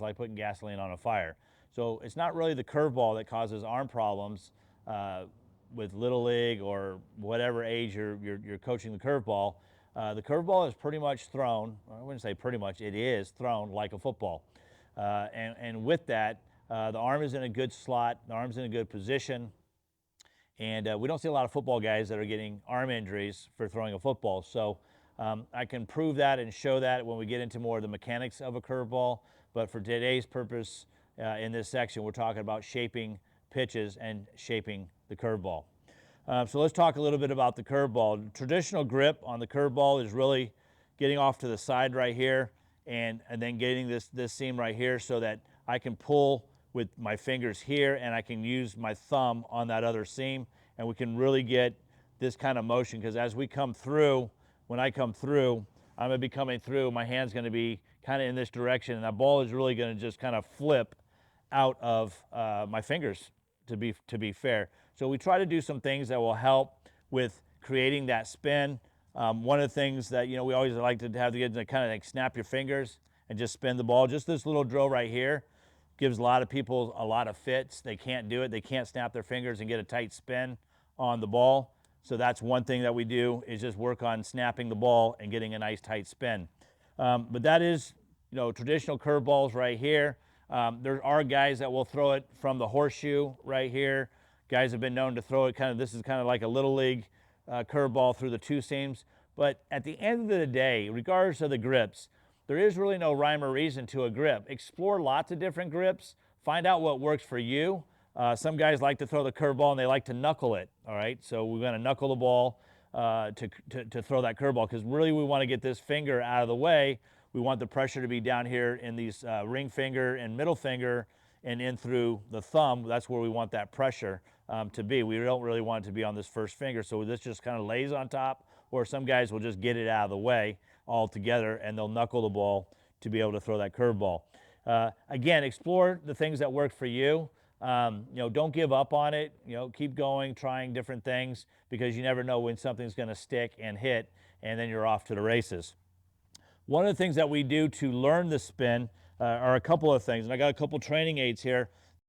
like putting gasoline on a fire. So it's not really the curveball that causes arm problems with little league or whatever age you're coaching the curveball. The curveball is pretty much thrown. I wouldn't say pretty much. It is thrown like a football, and with that, the arm is in a good slot. The arm's in a good position. And we don't see a lot of football guys that are getting arm injuries for throwing a football. So I can prove that and show that when we get into more of the mechanics of a curveball. But for today's purpose in this section, we're talking about shaping pitches and shaping the curveball. So let's talk a little bit about the curveball. Traditional grip on the curveball is really getting off to the side right here and then getting this seam right here so that I can pull with my fingers here and I can use my thumb on that other seam, and we can really get this kind of motion, because as we come through, when I come through, I'm going to be coming through, my hand's going to be kind of in this direction, and that ball is really going to just kind of flip out of my fingers, to be fair. So we try to do some things that will help with creating that spin. One of the things that we always like to have the kids kind of like snap your fingers and just spin the ball. Just this little drill right here gives a lot of people a lot of fits. They can't do it. They can't snap their fingers and get a tight spin on the ball. So that's one thing that we do, is just work on snapping the ball and getting a nice tight spin. But that is, traditional curveballs right here. There are guys that will throw it from the horseshoe right here. Guys have been known to throw it this is kind of like a little league curveball through the two seams. But at the end of the day, regardless of the grips, there is really no rhyme or reason to a grip. Explore lots of different grips. Find out what works for you. Some guys like to throw the curveball and they like to knuckle it, all right? So we're going to knuckle the ball to throw that curveball, because really we want to get this finger out of the way. We want the pressure to be down here in these ring finger and middle finger and in through the thumb. That's where we want that pressure to be. We don't really want it to be on this first finger, so this just kind of lays on top, or some guys will just get it out of the way altogether and they'll knuckle the ball to be able to throw that curveball. Again, explore the things that work for you. Don't give up on it. Keep going, trying different things, because you never know when something's going to stick and hit, and then you're off to the races. One of the things that we do to learn the spin are a couple of things, and I got a couple training aids here